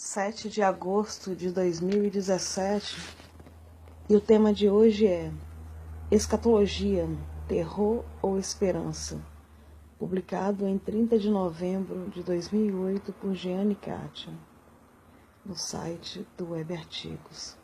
7 de agosto de 2017, e o tema de hoje é Escatologia, Terror ou Esperança, publicado em 30 de novembro de 2008 por Jeane Kátia, no site do Web Artigos.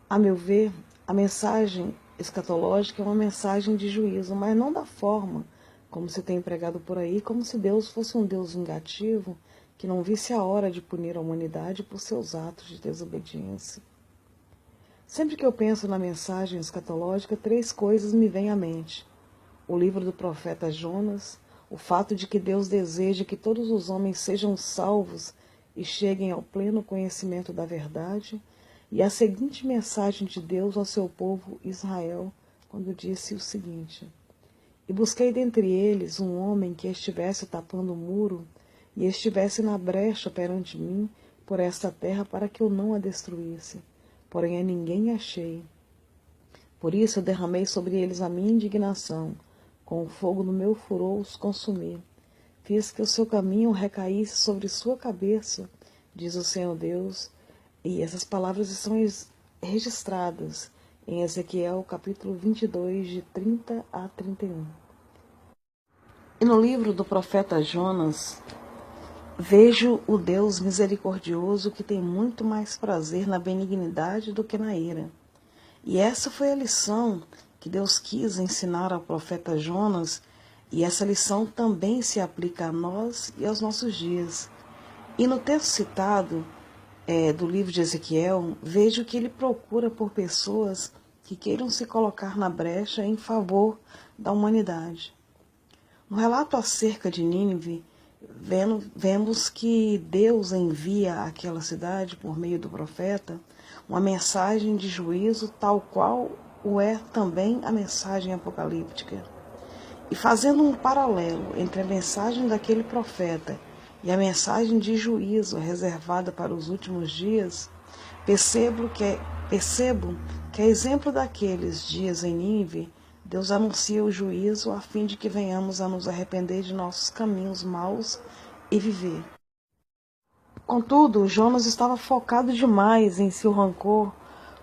A meu ver, a mensagem escatológica é uma mensagem de juízo, mas não da forma como se tem pregado por aí, como se Deus fosse um Deus vingativo que não visse a hora de punir a humanidade por seus atos de desobediência. Sempre que eu penso na mensagem escatológica, 3 coisas me vêm à mente: o livro do profeta Jonas, o fato de que Deus deseja que todos os homens sejam salvos e cheguem ao pleno conhecimento da verdade, e a seguinte mensagem de Deus ao seu povo Israel, quando disse o seguinte: E busquei dentre eles um homem que estivesse tapando o muro e estivesse na brecha perante mim por esta terra, para que eu não a destruísse. Porém a ninguém achei. Por isso eu derramei sobre eles a minha indignação, com o fogo do meu furor os consumi. Fiz que o seu caminho recaísse sobre sua cabeça, diz o Senhor Deus. E essas palavras estão registradas em Ezequiel capítulo 22, de 30 a 31. E no livro do profeta Jonas, vejo o Deus misericordioso que tem muito mais prazer na benignidade do que na ira. E essa foi a lição que Deus quis ensinar ao profeta Jonas, e essa lição também se aplica a nós e aos nossos dias. E no texto citado do livro de Ezequiel, vejo que ele procura por pessoas que queiram se colocar na brecha em favor da humanidade. No relato acerca de Nínive, vemos que Deus envia àquela cidade, por meio do profeta, uma mensagem de juízo, tal qual o é também a mensagem apocalíptica. E fazendo um paralelo entre a mensagem daquele profeta e a mensagem de juízo reservada para os últimos dias, percebo que, a exemplo daqueles dias em Nínive, Deus anuncia o juízo a fim de que venhamos a nos arrepender de nossos caminhos maus e viver. Contudo, Jonas estava focado demais em seu rancor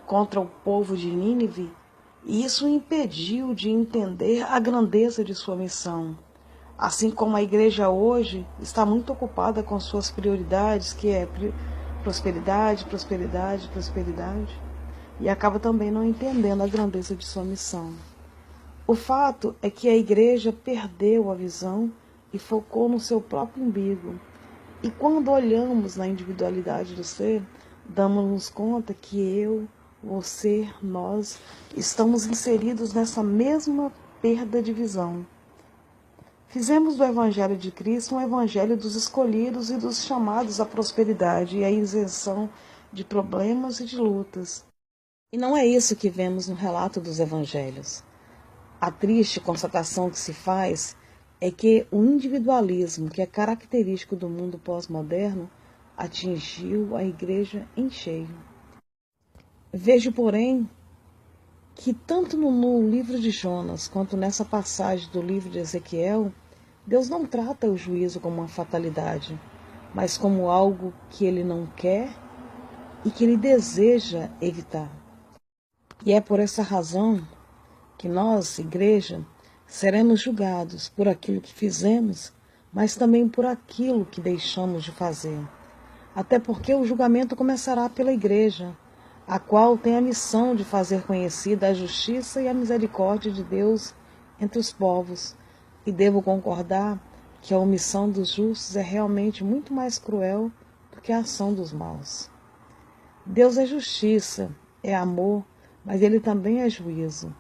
contra o povo de Nínive, e isso o impediu de entender a grandeza de sua missão. Assim como a igreja hoje está muito ocupada com suas prioridades, que é prosperidade, prosperidade, prosperidade, e acaba também não entendendo a grandeza de sua missão. O fato é que a igreja perdeu a visão e focou no seu próprio umbigo. E quando olhamos na individualidade do ser, damos-nos conta que eu, você, nós, estamos inseridos nessa mesma perda de visão. Fizemos do Evangelho de Cristo um evangelho dos escolhidos e dos chamados à prosperidade e à isenção de problemas e de lutas. E não é isso que vemos no relato dos evangelhos. A triste constatação que se faz é que o individualismo, que é característico do mundo pós-moderno, atingiu a igreja em cheio. Vejo, porém, que tanto no livro de Jonas quanto nessa passagem do livro de Ezequiel, Deus não trata o juízo como uma fatalidade, mas como algo que ele não quer e que ele deseja evitar. E é por essa razão que nós, igreja, seremos julgados por aquilo que fizemos, mas também por aquilo que deixamos de fazer. Até porque o julgamento começará pela igreja, a qual tem a missão de fazer conhecida a justiça e a misericórdia de Deus entre os povos. E devo concordar que a omissão dos justos é realmente muito mais cruel do que a ação dos maus. Deus é justiça, é amor, mas ele também é juízo.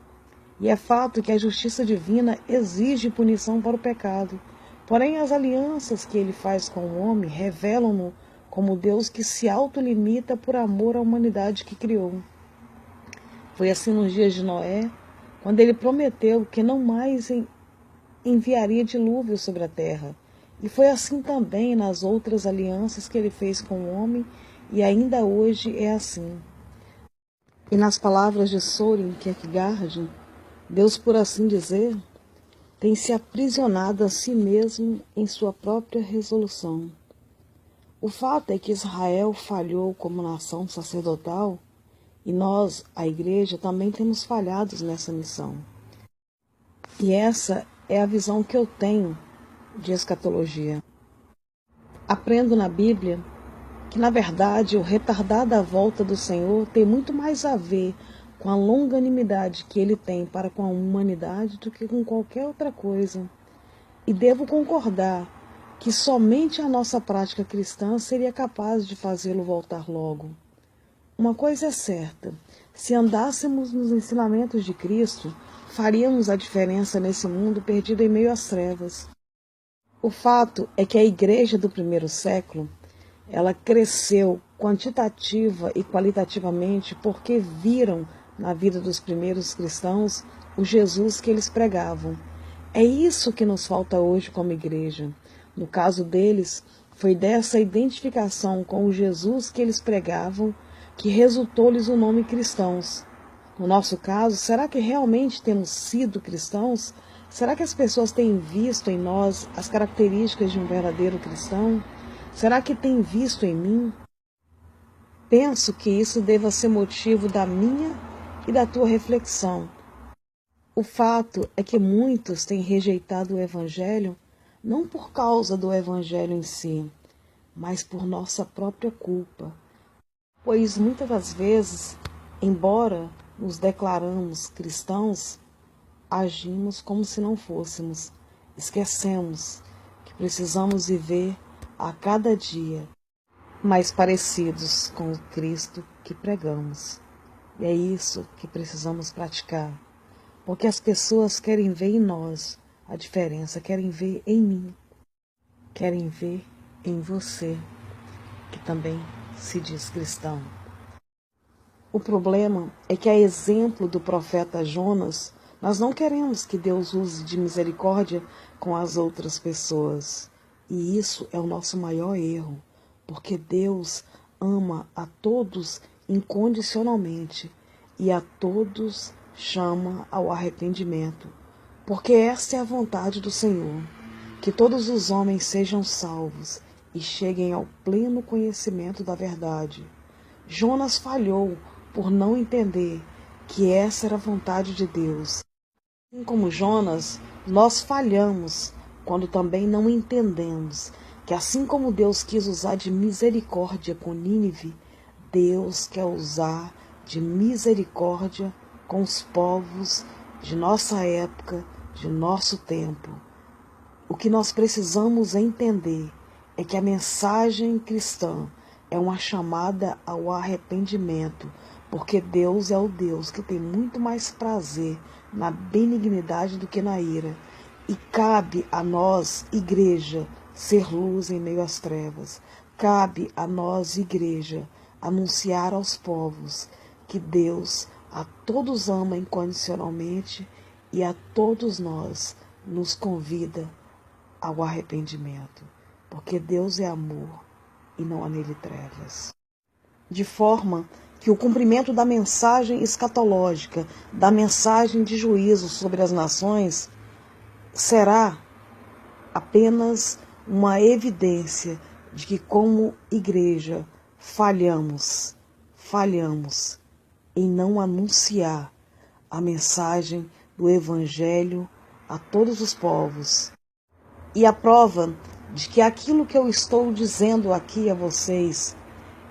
E é fato que a justiça divina exige punição para o pecado. Porém, as alianças que ele faz com o homem revelam-no como Deus que se autolimita por amor à humanidade que criou. Foi assim nos dias de Noé, quando ele prometeu que não mais enviaria dilúvio sobre a terra. E foi assim também nas outras alianças que ele fez com o homem, e ainda hoje é assim. E nas palavras de Søren Kierkegaard, Deus, por assim dizer, tem se aprisionado a si mesmo em sua própria resolução. O fato é que Israel falhou como nação sacerdotal e nós, a igreja, também temos falhado nessa missão. E essa é a visão que eu tenho de escatologia. Aprendo na Bíblia que, na verdade, o retardar da volta do Senhor tem muito mais a ver com a longanimidade que Ele tem para com a humanidade do que com qualquer outra coisa. E devo concordar que somente a nossa prática cristã seria capaz de fazê-lo voltar logo. Uma coisa é certa, se andássemos nos ensinamentos de Cristo, faríamos a diferença nesse mundo perdido em meio às trevas. O fato é que a igreja do primeiro século, ela cresceu quantitativa e qualitativamente porque viram na vida dos primeiros cristãos o Jesus que eles pregavam. É isso que nos falta hoje como igreja. No caso deles, foi dessa identificação com o Jesus que eles pregavam que resultou-lhes o nome cristãos. No nosso caso, será que realmente temos sido cristãos? Será que as pessoas têm visto em nós as características de um verdadeiro cristão? Será que têm visto em mim? Penso que isso deva ser motivo da minha e da tua reflexão. O fato é que muitos têm rejeitado o Evangelho não por causa do Evangelho em si, mas por nossa própria culpa. Pois muitas das vezes, embora nos declaramos cristãos, agimos como se não fôssemos. Esquecemos que precisamos viver a cada dia mais parecidos com o Cristo que pregamos. E é isso que precisamos praticar. Porque as pessoas querem ver em nós a diferença, querem ver em mim, querem ver em você, que também se diz cristão. O problema é que, a exemplo do profeta Jonas, nós não queremos que Deus use de misericórdia com as outras pessoas. E isso é o nosso maior erro, porque Deus ama a todos incondicionalmente e a todos chama ao arrependimento, porque essa é a vontade do Senhor, que todos os homens sejam salvos e cheguem ao pleno conhecimento da verdade. Jonas falhou por não entender que essa era a vontade de Deus. Assim como Jonas, nós falhamos quando também não entendemos que, assim como Deus quis usar de misericórdia com Nínive, Deus quer usar de misericórdia com os povos de nossa época, de nosso tempo. O que nós precisamos entender é que a mensagem cristã é uma chamada ao arrependimento, porque Deus é o Deus que tem muito mais prazer na benignidade do que na ira. E cabe a nós, igreja, ser luz em meio às trevas. Cabe a nós, igreja, anunciar aos povos que Deus a todos ama incondicionalmente e a todos nós nos convida ao arrependimento, porque Deus é amor e não há nele trevas. De forma que o cumprimento da mensagem escatológica, da mensagem de juízo sobre as nações, será apenas uma evidência de que, como igreja, falhamos em não anunciar a mensagem do Evangelho a todos os povos. E a prova de que aquilo que eu estou dizendo aqui a vocês,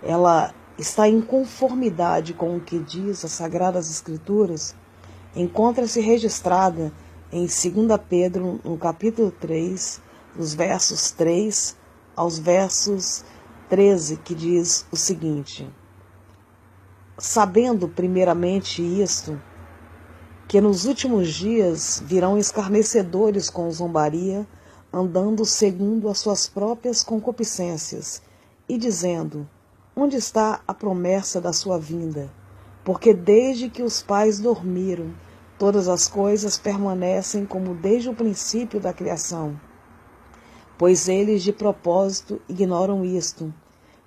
ela está em conformidade com o que diz as Sagradas Escrituras, encontra-se registrada em 2 Pedro, no capítulo 3, dos versos 3 aos versos 13, que diz o seguinte: sabendo primeiramente isto, que nos últimos dias virão escarnecedores com zombaria, andando segundo as suas próprias concupiscências, e dizendo: onde está a promessa da sua vinda? Porque desde que os pais dormiram, todas as coisas permanecem como desde o princípio da criação. Pois eles de propósito ignoram isto,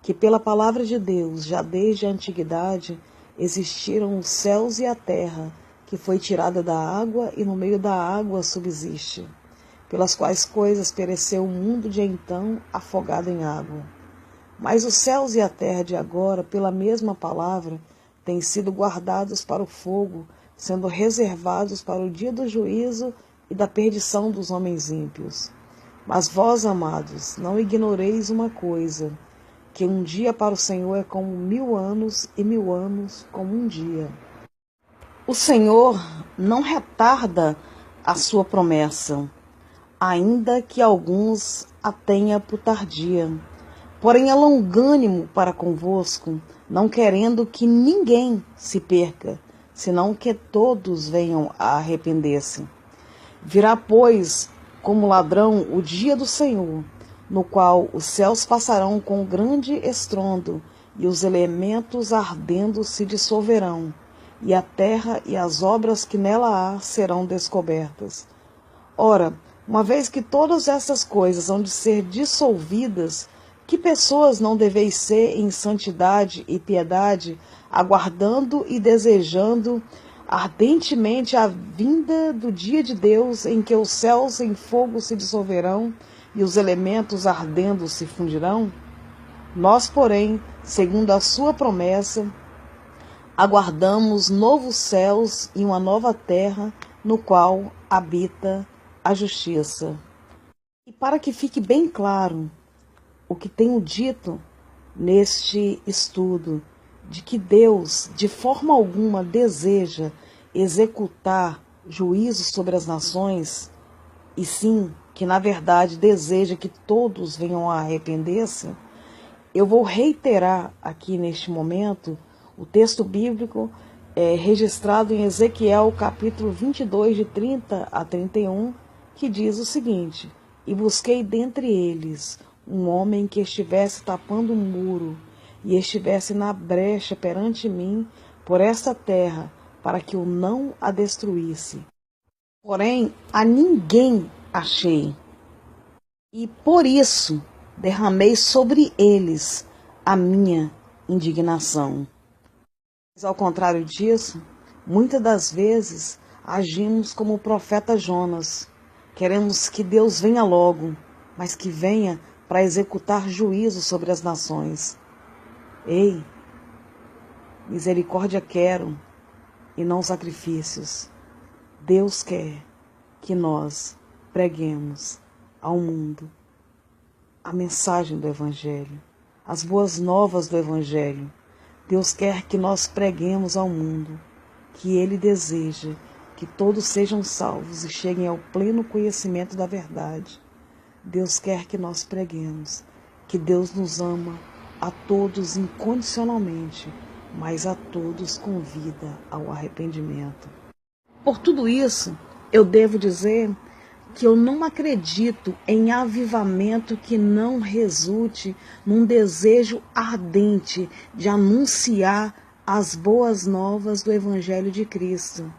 que pela palavra de Deus, já desde a antiguidade, existiram os céus e a terra, que foi tirada da água e no meio da água subsiste, pelas quais coisas pereceu o mundo de então afogado em água. Mas os céus e a terra de agora, pela mesma palavra, têm sido guardados para o fogo, sendo reservados para o dia do juízo e da perdição dos homens ímpios. Mas vós, amados, não ignoreis uma coisa, que um dia para o Senhor é como 1000 anos, e 1000 anos como um dia. O Senhor não retarda a sua promessa, ainda que alguns a tenha por tardia. Porém é longânimo para convosco, não querendo que ninguém se perca, senão que todos venham a arrepender-se. Virá, pois, como ladrão o dia do Senhor, no qual os céus passarão com grande estrondo, e os elementos ardendo se dissolverão, e a terra e as obras que nela há serão descobertas. Ora, uma vez que todas essas coisas hão de ser dissolvidas, que pessoas não deveis ser em santidade e piedade, aguardando e desejando ardentemente a vinda do dia de Deus, em que os céus em fogo se dissolverão e os elementos ardendo se fundirão? Nós, porém, segundo a sua promessa, aguardamos novos céus e uma nova terra, no qual habita a justiça. E para que fique bem claro o que tenho dito neste estudo, de que Deus, de forma alguma, deseja executar juízo sobre as nações, e sim, que na verdade deseja que todos venham a arrepender-se, eu vou reiterar aqui neste momento o texto bíblico registrado em Ezequiel, capítulo 22, de 30 a 31, que diz o seguinte: E busquei dentre eles um homem que estivesse tapando um muro, e estivesse na brecha perante mim por esta terra, para que eu não a destruísse. Porém, a ninguém achei, e por isso derramei sobre eles a minha indignação. Mas, ao contrário disso, muitas das vezes agimos como o profeta Jonas. Queremos que Deus venha logo, mas que venha para executar juízo sobre as nações. Ei, misericórdia quero e não sacrifícios. Deus quer que nós preguemos ao mundo a mensagem do Evangelho, as boas novas do Evangelho. Deus quer que nós preguemos ao mundo que Ele deseja que todos sejam salvos e cheguem ao pleno conhecimento da verdade. Deus quer que nós preguemos que Deus nos ama a todos incondicionalmente, mas a todos convida ao arrependimento. Por tudo isso, eu devo dizer que eu não acredito em avivamento que não resulte num desejo ardente de anunciar as boas novas do Evangelho de Cristo.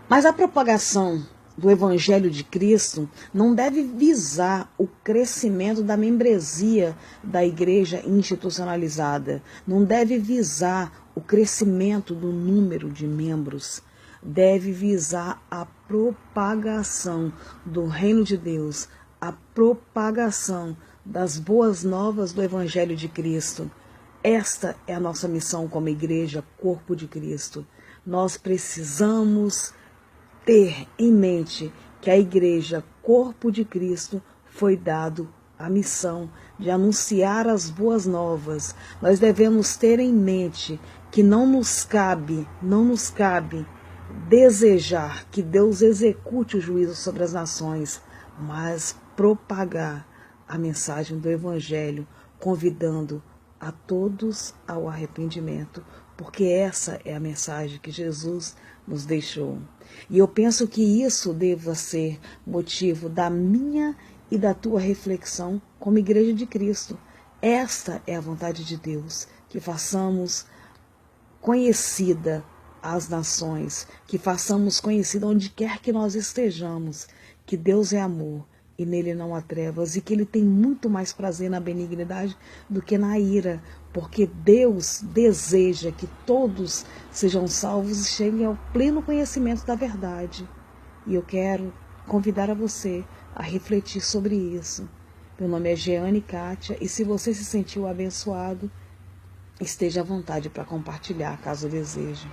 Mas a propagação do Evangelho de Cristo não deve visar o crescimento da membresia da igreja institucionalizada, não deve visar o crescimento do número de membros, deve visar a propagação do reino de Deus, a propagação das boas novas do Evangelho de Cristo. Esta é a nossa missão como igreja, corpo de Cristo. Nós precisamos ter em mente que a igreja, corpo de Cristo, foi dado a missão de anunciar as boas novas. Nós devemos ter em mente que não nos cabe desejar que Deus execute o juízo sobre as nações, mas propagar a mensagem do Evangelho, convidando a todos ao arrependimento, porque essa é a mensagem que Jesus nos deixou. E eu penso que isso deva ser motivo da minha e da tua reflexão como igreja de Cristo. Esta é a vontade de Deus, que façamos conhecida às nações, que façamos conhecida onde quer que nós estejamos, que Deus é amor e nele não há trevas, e que Ele tem muito mais prazer na benignidade do que na ira, porque Deus deseja que todos sejam salvos e cheguem ao pleno conhecimento da verdade. E eu quero convidar a você a refletir sobre isso. Meu nome é Jeane Kátia e se você se sentiu abençoado, esteja à vontade para compartilhar, caso deseje.